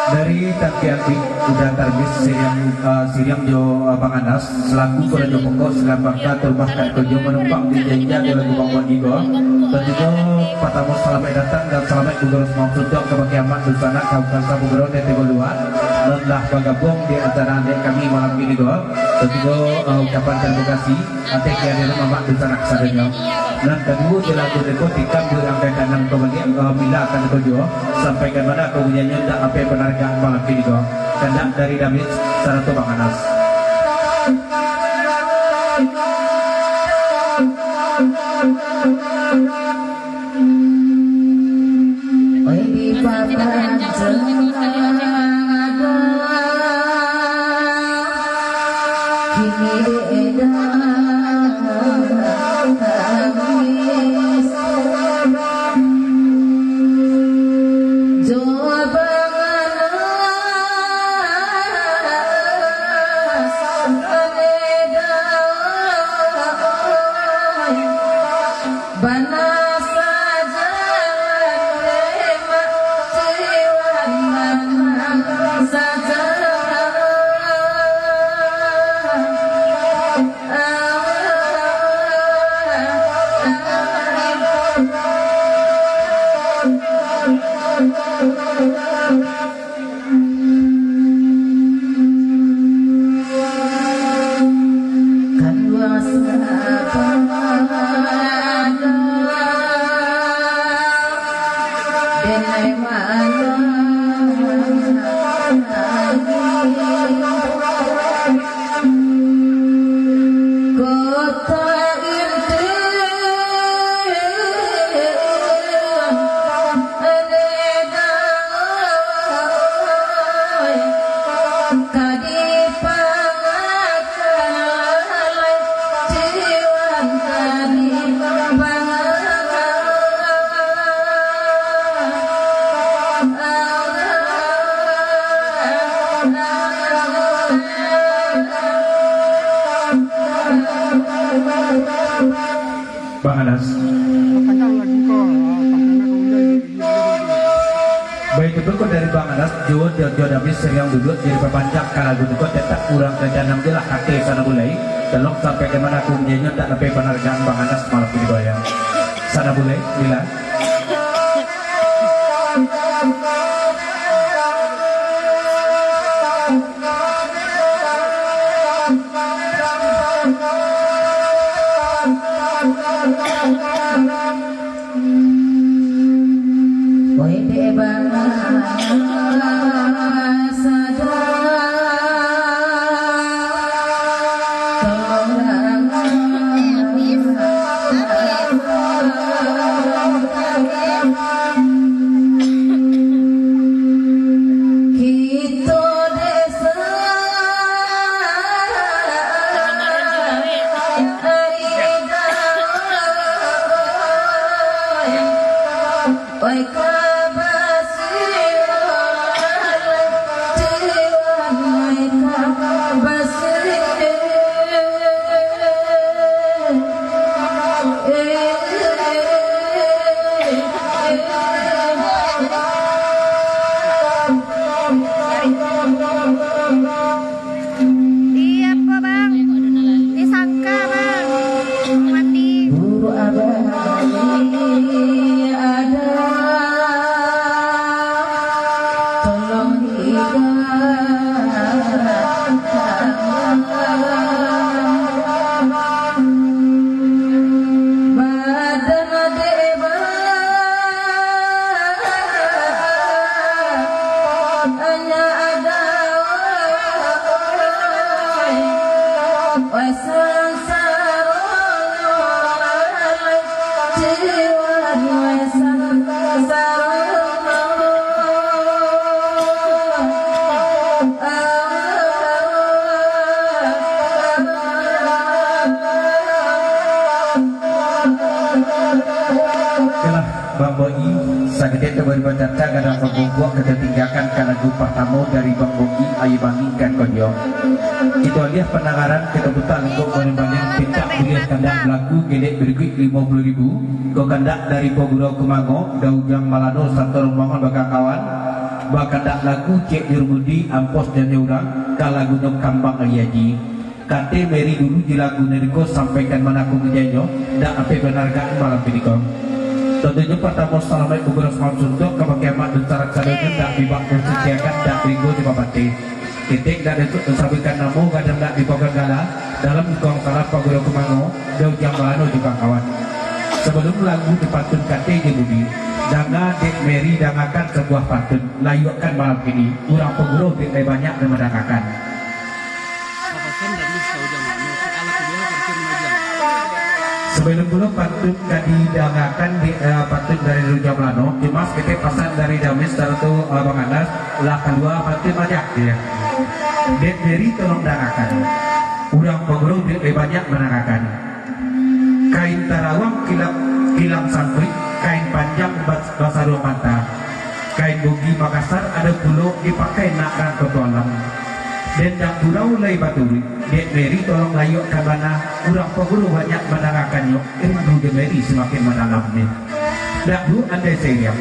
Dari Takiaki udah tarbis Siriam Jo Panganas selaku Korejo Pokok Silapangka terbahkan kerja menumpang di janjang di lagu Bang Wangigo. Tentunya Patamo selamat datang dan selamat Gugurus Maksudnya kebakiamat bersana Kabupaten Sabugero dan Tegoluan dan telah bergabung di antara adik kami malam ini go. Tentunya ucapan terima kasih atas kehadiran Mamak bersana kesadanya. Dan kedua di lagu Deko tikam berangkai kanan kemudian Mila akan kerja sampai ke mana kemudiannya tak apa penargaan malam ini go. Kandak dari Damis Saratu Panganas. Bang Anas. Baik itu kok dari Bang Anas, Jawa Damis yang duduk jadi pepanjang kalau duduk kok tetap kurang kejanam dia lah kate sana boleh. Telok sampai ke mana aku menyanyi tak sampai penghargaan Bang Anas malam ini bayang. Sana boleh, bila. Bang Boi, sakit kembali bercaca kadang pembungkuk kita tinggalkan ke lagu pertama dari Bang Boi Ayu Bangingkan Konyong. Itu aja penangaran kita buta untuk menimbangkan pintak bilias kandang lagu gedek berikut 50.000 kau kandak dari Poguro Kumango Daujang Malado Santor Rumangan bakal kawan bakandak lagu Cek Jurmudi Ampos dan Neurang ka lagu Nok Kambang Aliaji kate Meri dulu di lagu Neriko sampaikan manaku menyanyo dak ape benargaan malam pinikong. Tentunya pertama Assalamualaikum warahmatullahi wabarakatuh kepada kiamat dan cara caranya tak dibak bersediakan dan ringo di babati titik dan itu mensabikan namo kadang tak dipakai gala dalam kong salah Paguro Kumango Daujang Malano juga kawan. Sebelum lagu dipantun kate di budi danga Dek Meri dangakan sebuah pantun layukan malam ini kurang Paguro tidak banyak dan mendangakan. Sebelum pantun didangakan di pantun dari Rujam Lano, Dimas kita pesan dari Damis satu Bang Anas, lah kedua pantun banyak ya. Dek Meri tolong dangakan, urang Paguro lebih banyak mendangakan. Kain tarawang kilang santri, kain panjang bahasa dua mata, kain bugi Makassar ada pulau dipakai nakkan petualang. Dendang pulau lay baturi, Dek Meri tolong layuk kabana, urang Paguro banyak menangakannya, ilmu Dek Meri semakin mendalam nih. Dak bu andai seriam,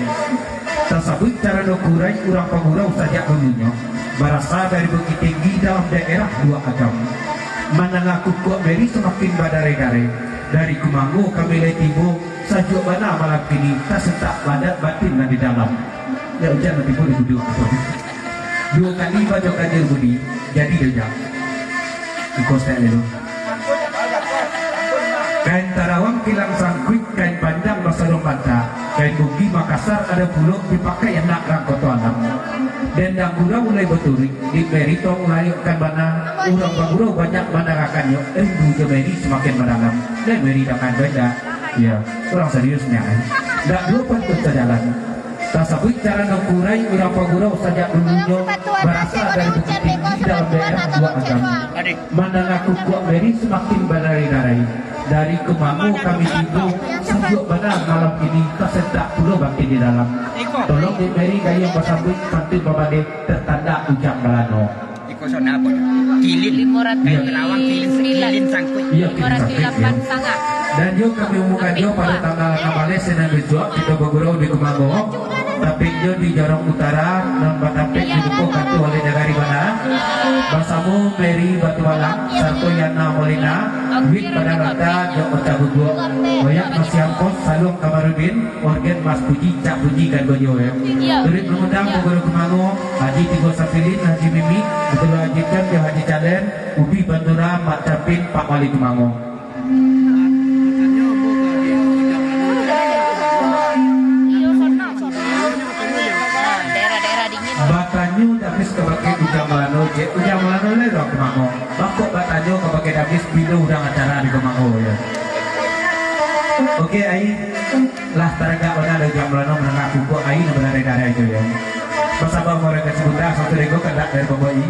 tersebut cara dokurai urang Paguro saja dulunya, berasal dari Bukit Tinggi dalam daerah dua agam. Menangaku Kok Meri semakin badare-dare, dari Kumango ke Milai Timur, sajuk mana malam kini tak setak padat batin di dalam. ya hujan nanti pun duduk. Dua kali baca kajian budi, jadi dia ikut saya dulu. Kain Tarawang kilang sangkuit, kain panjang masa mata, kain Bugis Makassar ada pulau dipakai enak rangkoto alam. Dan gura mulai beturik di Merito mulai akan mana urang baguro banyak mandarakan yo buja Meri semakin mendalam dan Meri akan beda ya orang seriusnya ndak lupa untuk jalan tasabut cara ngurai urang baguro saja dulunya berasal dari bukit tinggi dalam daerah dua agama mandaraku kuat Meri semakin berlari-lari dari Kemangu kami hidup sejuk benar malam ini kesentak pulau bangkit di dalam tolong di Meri gaya bersambut kantin babade tertanda ujang Melano Iko sona apa? Kilin kayu Terawang kilin sangkut. Iya kilin sangkut ya. Dan juga kami umumkan juga pada tanggal 16 Senin besok kita bergurau di Kemangu tapi juga di Jarong Utara dan Batapek didukung kantu oleh negari mana Basamu Meri Batualang Sarto Yana Molina Wit pada rata Jok Otabugo Banyak Mas Yampos Salung Kamarudin Organ Mas Puji Cak Puji dan Gojo ya Turut mengundang Bogor Kemangu Haji Tigo Safilin Haji Mimi Betul Haji Kan Haji Calen Ubi Bandura Mak Capin Pak Wali Kemangu. Batanyo dapis kebake Ujang Melano Ujang Melano le dong Kemangu Bakok batanyo kebake dapis bila udang acara di Kemangu ya. Oke ai lah taraga ona ada Ujang Melano menengah kuku ai na berare-are itu ya. Bersama mereka sebentar satu rego kendak dari pemboi.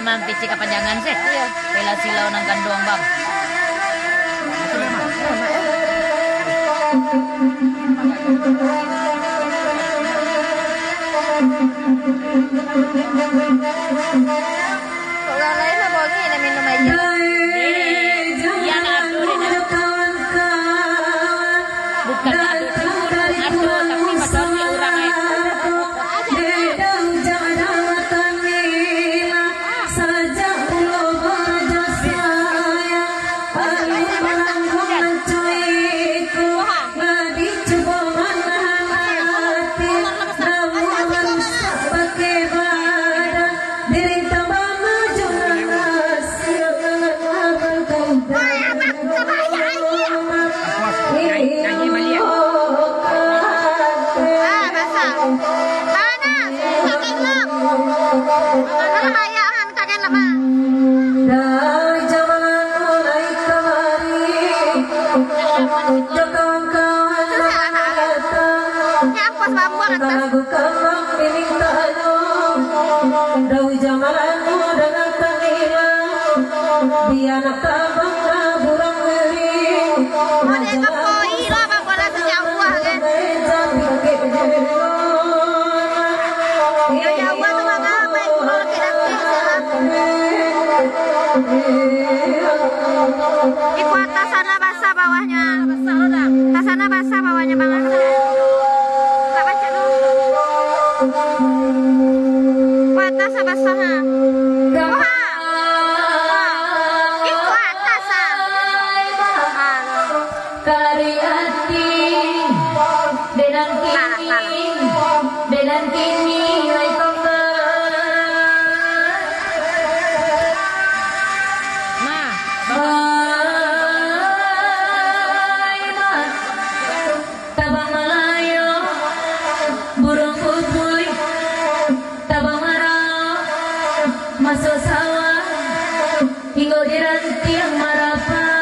Mampisi kepanjangan sih. Iya. Bela silau nang kanduang bang. Kok lain apa lagi na minum aja. Iya na ado bukan ado tapi padahal orang Iku atas sana basah bawahnya. Atas sana basah bawahnya banget. Tak baca dulu. Iku atas basah ha. Iku atas ha. Dan kini Hingga diranti yang marapala.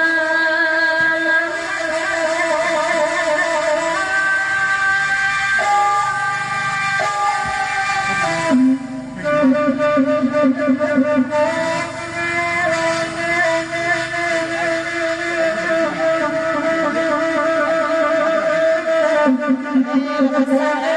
Thank you.